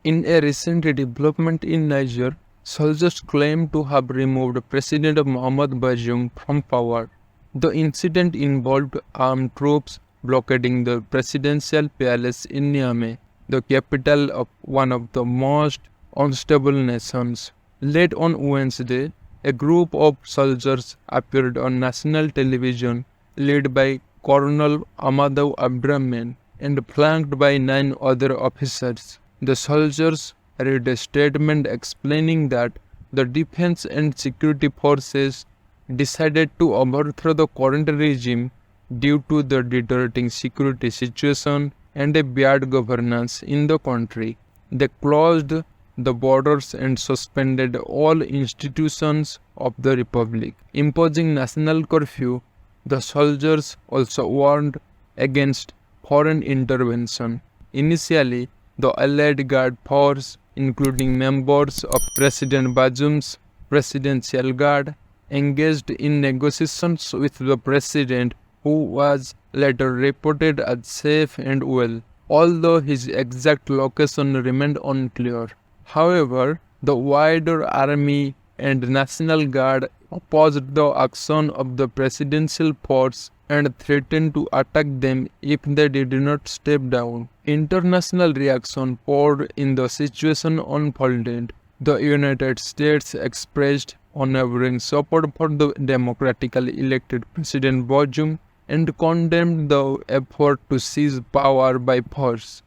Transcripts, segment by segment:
In a recent development in Niger, soldiers claim to have removed President Mohamed Bazoum from power. The incident involved armed troops blockading the presidential palace in Niamey, the capital of one of the most unstable nations. Late on Wednesday, a group of soldiers appeared on national television led by Colonel Amadou Abdrahman and flanked by 9 other officers. The soldiers read a statement explaining that the defense and security forces decided to overthrow the current regime due to the deteriorating security situation and a bad governance in the country. They closed the borders and suspended all institutions of the republic, imposing national curfew. The soldiers also warned against foreign intervention. Initially, the Allied Guard force, including members of President Bazoum's Presidential Guard, engaged in negotiations with the president, who was later reported as safe and well, although his exact location remained unclear. However, the wider army and National Guard opposed the action of the presidential force and threatened to attack them if they did not step down. International reaction poured in the situation unfolded. The United States expressed unwavering support for the democratically elected President Bazoum and condemned the effort to seize power by force.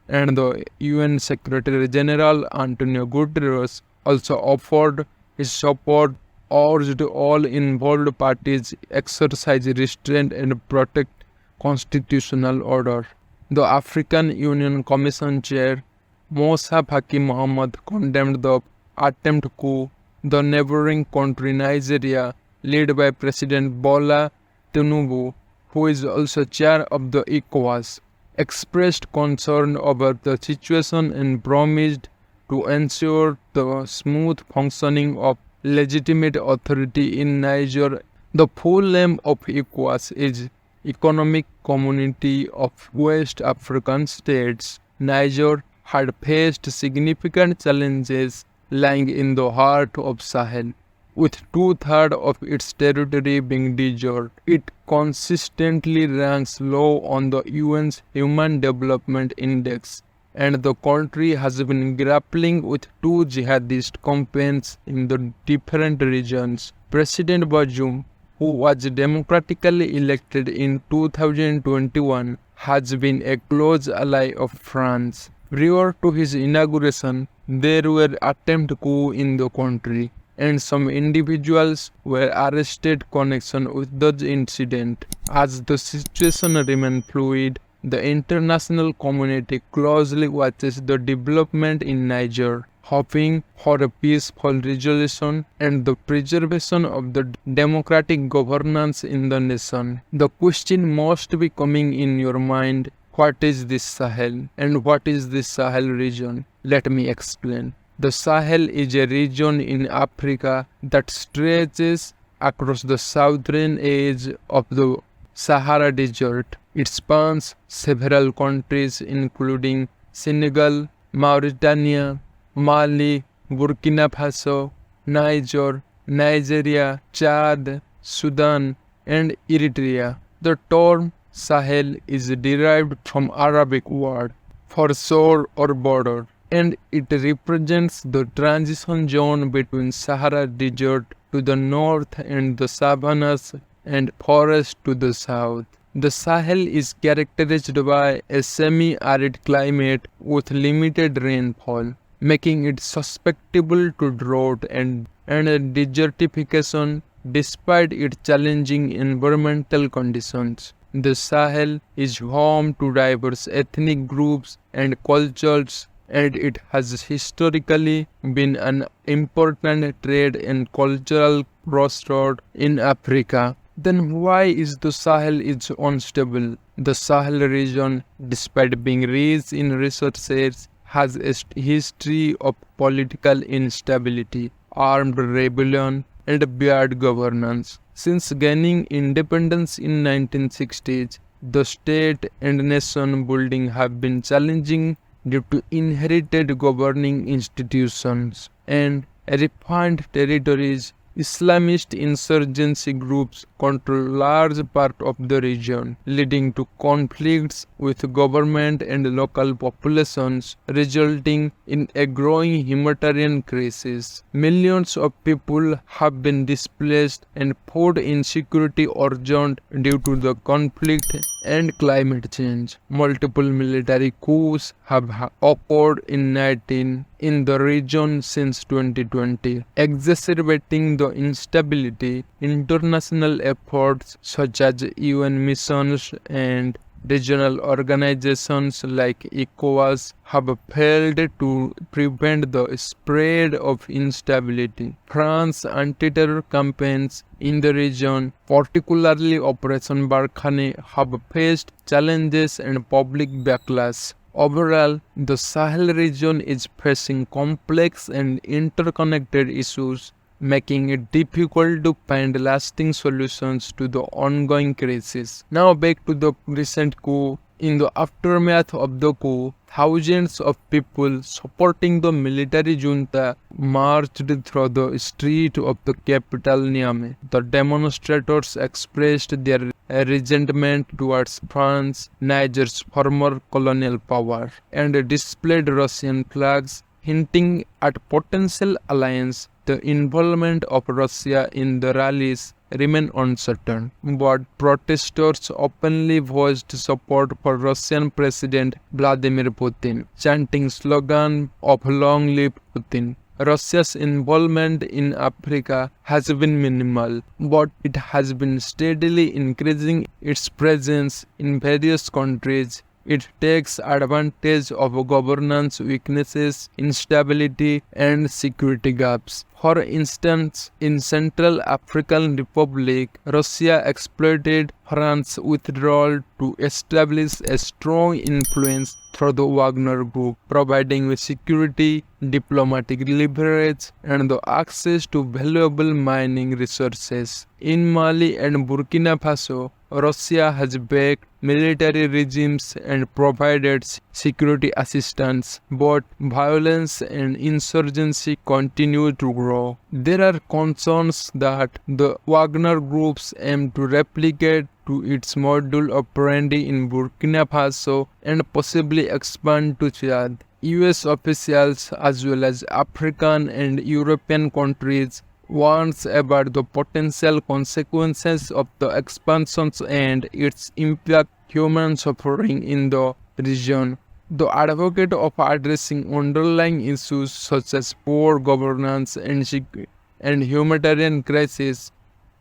And the UN Secretary General Antonio Guterres also offered his support, urged all involved parties exercise restraint and protect constitutional order. The African Union Commission Chair Moussa Faki Mohamed condemned the attempt coup. The neighboring country Nigeria, led by President Bola Tinubu, who is also chair of the ECOWAS, expressed concern over the situation and promised to ensure the smooth functioning of legitimate authority in Niger. The full name of ECOWAS is Economic Community of West African States. Niger had faced significant challenges lying in the heart of Sahel. With 2/3 of its territory being desert, it consistently ranks low on the UN's Human Development Index, and the country has been grappling with 2 jihadist campaigns in the different regions. President Bazoum, who was democratically elected in 2021, has been a close ally of France. Prior to his inauguration, there were attempted coups in the country, and some individuals were arrested in connection with the incident. As the situation remains fluid, the international community closely watches the development in Niger, hoping for a peaceful resolution and the preservation of the democratic governance in the nation. The question must be coming in your mind: what is this Sahel and what is this Sahel region? Let me explain. The Sahel is a region in Africa that stretches across the southern edge of the Sahara Desert. It spans several countries including Senegal, Mauritania, Mali, Burkina Faso, Niger, Nigeria, Chad, Sudan, and Eritrea. The term Sahel is derived from Arabic word for shore or border, and it represents the transition zone between Sahara Desert to the north and the savannas and forests to the south. The Sahel is characterized by a semi-arid climate with limited rainfall, making it susceptible to drought and desertification despite its challenging environmental conditions. The Sahel is home to diverse ethnic groups and cultures, and it has historically been an important trade and cultural crossroad in Africa. Then why is the Sahel unstable? The Sahel region, despite being rich in resources, has a history of political instability, armed rebellion, and bad governance. Since gaining independence in 1960s, the state and nation building have been challenging due to inherited governing institutions and refined territories. Islamist insurgency groups control large part of the region, leading to conflicts with government and local populations, resulting in a growing humanitarian crisis. Millions of people have been displaced and food insecurity worsened due to the conflict and climate change. Multiple military coups have occurred in the region since 2020, exacerbating the instability. International efforts such as UN missions and regional organizations like ECOWAS have failed to prevent the spread of instability. France's anti-terror campaigns in the region, particularly Operation Barkhane, have faced challenges and public backlash. Overall, the Sahel region is facing complex and interconnected issues, making it difficult to find lasting solutions to the ongoing crisis. Now back to the recent coup. In the aftermath of the coup, thousands of people supporting the military junta marched through the streets of the capital Niamey. The demonstrators expressed their resentment towards France, Niger's former colonial power, and displayed Russian flags, hinting at potential alliance. The involvement of Russia in the rallies remain uncertain, but protesters openly voiced support for Russian President Vladimir Putin, chanting slogans of "Long live Putin." Russia's involvement in Africa has been minimal, but it has been steadily increasing its presence in various countries. It takes advantage of governance weaknesses, instability, and security gaps. For instance, in Central African Republic, Russia exploited France's withdrawal to establish a strong influence through the Wagner group, providing security, diplomatic leverage, and the access to valuable mining resources. In Mali and Burkina Faso, Russia has backed military regimes and provided security assistance, but violence and insurgency continue to grow. There are concerns that the Wagner groups aim to replicate to its modus operandi in Burkina Faso and possibly expand to Chad. US officials as well as African and European countries warns about the potential consequences of the expansions and its impact human suffering in the region. The advocate of addressing underlying issues such as poor governance and humanitarian crisis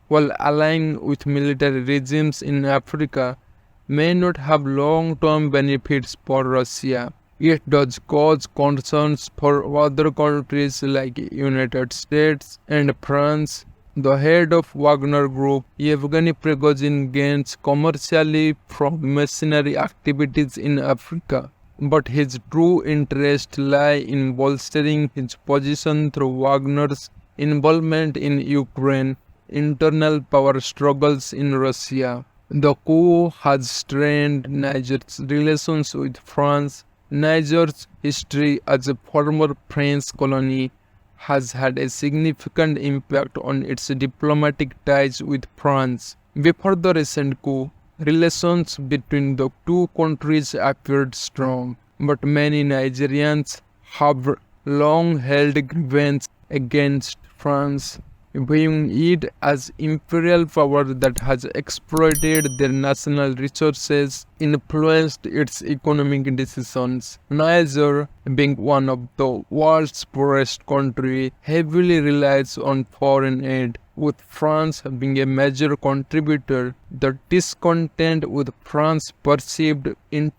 while allying with military regimes in Africa may not have long-term benefits for Russia. It does cause concerns for other countries like United States and France. The head of Wagner Group, Yevgeny Prigozhin, gains commercially from mercenary activities in Africa, but his true interests lie in bolstering his position through Wagner's involvement in Ukraine, internal power struggles in Russia. The coup has strained Niger's relations with France. Niger's history as a former French colony has had a significant impact on its diplomatic ties with France. Before the recent coup, relations between the two countries appeared strong, but many Nigerians have long held grievances against France, viewing it as imperial power that has exploited their national resources, influenced its economic decisions. Niger, being one of the world's poorest country, heavily relies on foreign aid, with France being a major contributor. The discontent with France's perceived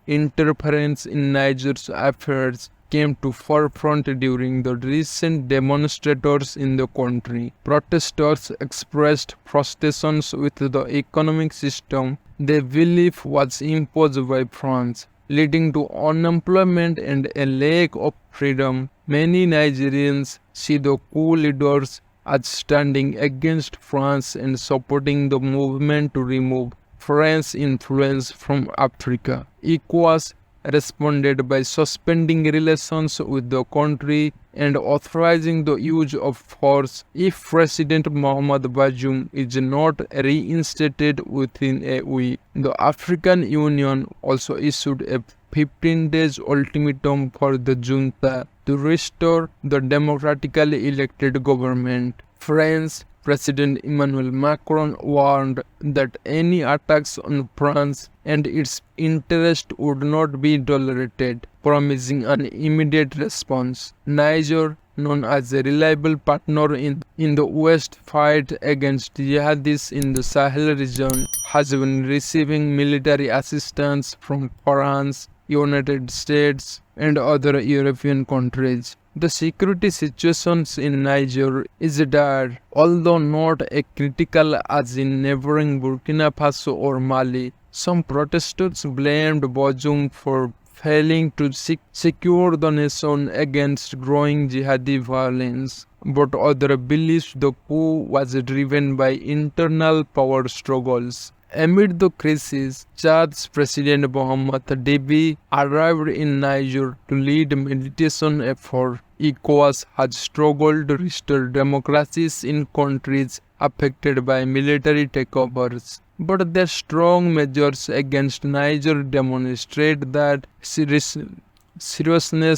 interference in Niger's affairs came to forefront during the recent demonstrations in the country. Protesters expressed frustrations with the economic system they believe was imposed by France, leading to unemployment and a lack of freedom. Many Nigerians see the coup leaders as standing against France and supporting the movement to remove French influence from Africa. ECOWAS responded by suspending relations with the country and authorizing the use of force if President Mohamed Bazoum is not reinstated within a week. The African Union also issued a 15 days ultimatum for the junta to restore the democratically elected government. France President Emmanuel Macron warned that any attacks on France and its interest would not be tolerated, promising an immediate response. Niger, known as a reliable partner in the West fight against jihadis in the Sahel region, has been receiving military assistance from France, United States, and other European countries. The security situation in Niger is dire, although not as critical as in neighboring Burkina Faso or Mali. Some protesters blamed Bazoum for failing to secure the nation against growing jihadi violence, but others believe the coup was driven by internal power struggles. Amid the crisis, Chad's President Mohamed Deby arrived in Niger to lead mediation efforts. ECOWAS has struggled to restore democracies in countries affected by military takeovers, but their strong measures against Niger demonstrate the seriousness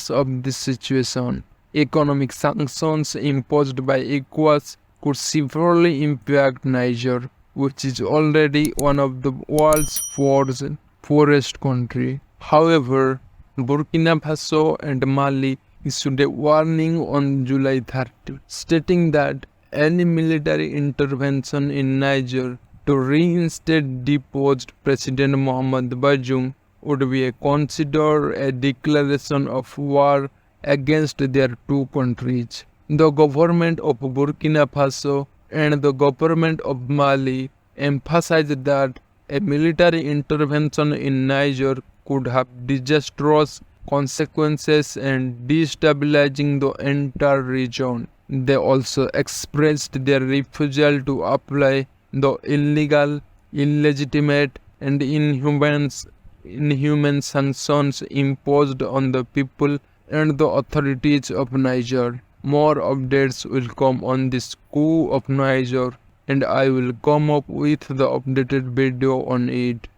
of this situation. Economic sanctions imposed by ECOWAS could severely impact Niger, which is already one of the world's poorest countries. However, Burkina Faso and Mali issued a warning on July 30, stating that any military intervention in Niger to reinstate deposed President Mohamed Bazoum would be considered a declaration of war against their two countries. The government of Burkina Faso and the government of Mali emphasized that a military intervention in Niger could have disastrous consequences and destabilizing the entire region. They also expressed their refusal to apply the illegal, illegitimate, and inhuman sanctions imposed on the people and the authorities of Niger. More updates will come on this coup of Niger, and I will come up with the updated video on it.